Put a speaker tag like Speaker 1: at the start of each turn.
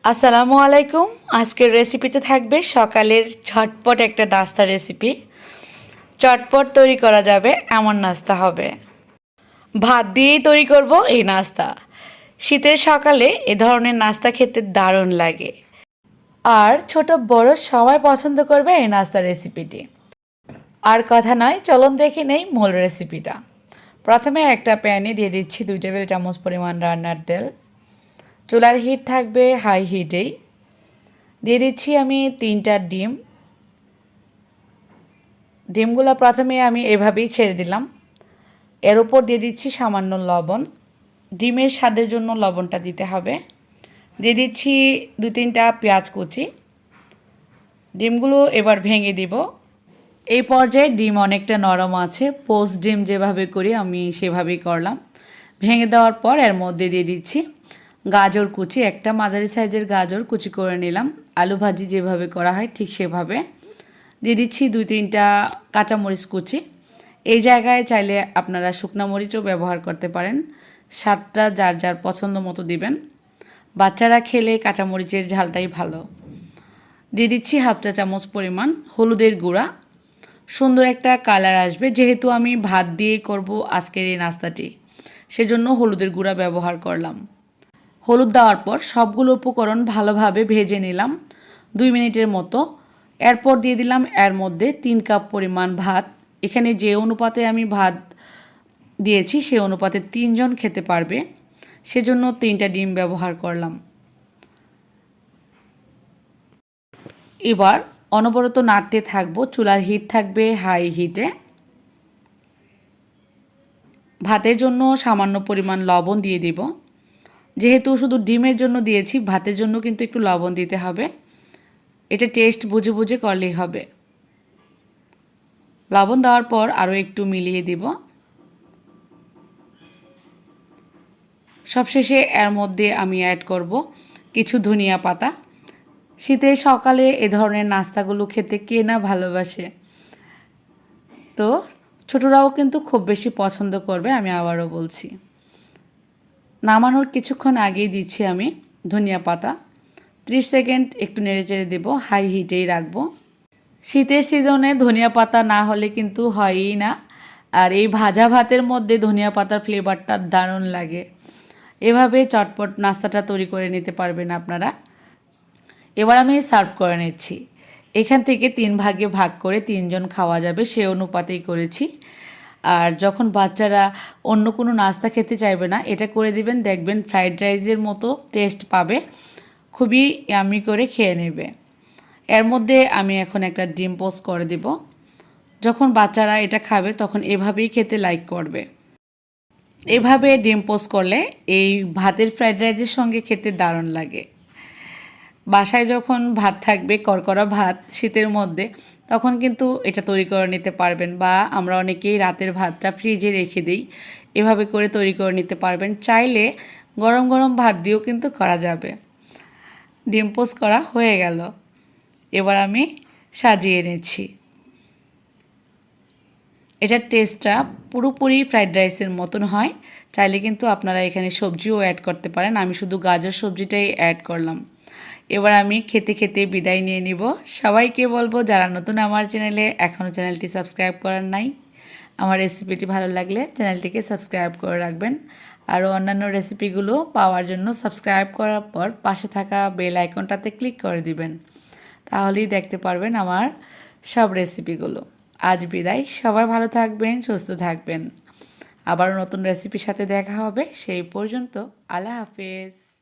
Speaker 1: আসসালামু আলাইকুম। আজকের রেসিপিতে থাকবে সকালের ঝটপট একটা নাস্তা রেসিপি। চটপট তৈরি করা যাবে এমন নাস্তা হবে। ভাত দিয়েই তৈরি করব এই নাস্তা। শীতের সকালে এ ধরনের নাস্তা খেতে দারুণ লাগে। আর ছোট বড় সবাই পছন্দ করবে এই নাস্তা রেসিপিটি। আর কথা নয়, চলুন দেখে নেই মূল রেসিপিটা। প্রথমে একটা প্যানে দিয়ে দিচ্ছি 2 টেবিল চামচ পরিমাণ রান্নার তেল। চুলার হিট থাকবে হাই হিটেই। দিয়ে দিচ্ছি আমি 3টা ডিম। ডিমগুলো প্রথমে আমি এভাবেই ছেড়ে দিলাম। এর উপর দিয়ে দিচ্ছি সামান্য লবণ। ডিমের স্বাদের জন্য লবণটা দিতে হবে। দিয়ে দিচ্ছি 2-3টা পেঁয়াজ কুচি। ডিমগুলো এবার ভেঙে দিব। এই পর্যায়ে ডিম অনেকটা নরম আছে। পোস্ট ডিম যেভাবে করি আমি সেভাবেই করলাম। ভেঙে দেওয়ার পর এর মধ্যে দিয়ে দিচ্ছি গাজর কুচি। একটা মাঝারি সাইজের গাজর কুচি করে নিলাম। আলু ভাজি যেভাবে করা হয় ঠিক সেভাবে। দিয়ে দিচ্ছি 2-3টা কাঁচামরিচ কুচি। এই জায়গায় চাইলে আপনারা শুকনা মরিচও ব্যবহার করতে পারেন। স্বাদটা যার যার পছন্দ মতো দিবেন। বাচ্চারা খেলে কাঁচামরিচের ঝালটাই ভালো। দিয়ে দিচ্ছি হাফ চা চামচ পরিমাণ হলুদের গুঁড়া। সুন্দর একটা কালার আসবে, যেহেতু আমি ভাত দিয়ে করব আজকের এই নাস্তাটি, সেজন্য হলুদের গুঁড়া ব্যবহার করলাম। হলুদ দেওয়ার পর সবগুলো উপকরণ ভালোভাবে ভেজে নিলাম 2 মিনিটের মতো। এরপর দিয়ে দিলাম এর মধ্যে 3 কাপ পরিমাণ ভাত। এখানে যে অনুপাতে আমি ভাত দিয়েছি সেই অনুপাতে 3 জন খেতে পারবে, সেজন্য 3টা ডিম ব্যবহার করলাম। এবার অনবরত নাড়তে থাকবো। চুলার হিট থাকবে হাই হিটে। ভাতের জন্য সামান্য পরিমাণ লবণ দিয়ে দিব। যেহেতু শুধু ডিমের জন্য দিয়েছি, ভাতের জন্য কিন্তু একটু লবণ দিতে হবে। এটা টেস্ট বুঝে বুঝে করলেই হবে। লবণ দেওয়ার পর আরও একটু মিলিয়ে দিব। সবশেষে এর মধ্যে আমি অ্যাড করব কিছু ধনিয়া পাতা। শীতের সকালে এ ধরনের নাস্তাগুলো খেতে কে না ভালোবাসে। তো ছোটরাও কিন্তু খুব বেশি পছন্দ করবে, আমি আবারও বলছি। নামানোর কিছুক্ষণ আগেই দিচ্ছি আমি ধনিয়া পাতা। 30 সেকেন্ড একটু নেড়েচেড়ে দেব, হাই হিটেই রাখবো। শীতের সিজনে ধনিয়া পাতা না হলে কিন্তু হয়ই না। আর এই ভাজা ভাতের মধ্যে ধনিয়া পাতার ফ্লেভারটা দারুণ লাগে। এভাবে চটপট নাস্তাটা তৈরি করে নিতে পারবেন আপনারা। এবার আমি সার্ভ করে নিচ্ছি। এখান থেকে 3 ভাগে ভাগ করে 3 জন খাওয়া যাবে সে অনুপাতেই করেছি। আর যখন বাচ্চারা অন্য কোনো নাস্তা খেতে চাইবে না, এটা করে দিবেন, দেখবেন ফ্রাইড রাইসের মতো টেস্ট পাবে। খুবই ইয়ামি করে খেয়ে নেবে। এর মধ্যে আমি এখন একটা ডিম পোস্ট করে দেব। যখন বাচ্চারা এটা খাবে তখন এভাবেই খেতে লাইক করবে। এভাবে ডিম পোস্ট করলে এই ভাতের ফ্রাইড রাইসের সঙ্গে খেতে দারুণ লাগে। বাসায় যখন ভাত থাকবে, কড়কড়া ভাত শীতের মধ্যে, তখন কিন্তু এটা তৈরি করে নিতে পারবেন। বা আমরা অনেকেই রাতের ভাতটা ফ্রিজে রেখে দিই, এভাবে করে তৈরি করে নিতে পারবেন। চাইলে গরম গরম ভাত দিয়েও কিন্তু করা যাবে। ডিম পোস্ট করা হয়ে গেল। এবার আমি সাজিয়ে নিচ্ছি। এটার টেস্টটা পুরোপুরি ফ্রাইড রাইসের মতন হয়। চাইলে কিন্তু আপনারা এখানে সবজিও অ্যাড করতে পারেন। আমি শুধু গাজর সবজিটাই অ্যাড করলাম। এবার আমি খেতে খেতে বিদায় নিয়ে নিব। সবাইকে বলবো, যারা নতুন আমার চ্যানেলে এখনও চ্যানেলটি সাবস্ক্রাইব করার নাই, আমার রেসিপিটি ভালো লাগলে চ্যানেলটিকে সাবস্ক্রাইব করে রাখবেন। আরও অন্যান্য রেসিপিগুলো পাওয়ার জন্য সাবস্ক্রাইব করার পর পাশে থাকা বেল আইকনটাতে ক্লিক করে দিবেন। তাহলেই দেখতে পারবেন আমার সব রেসিপিগুলো। আজ বিদায়। সবাই ভালো থাকবেন, সুস্থ থাকবেন। আবারও নতুন রেসিপির সাথে দেখা হবে। সেই পর্যন্ত আল্লাহ হাফেজ।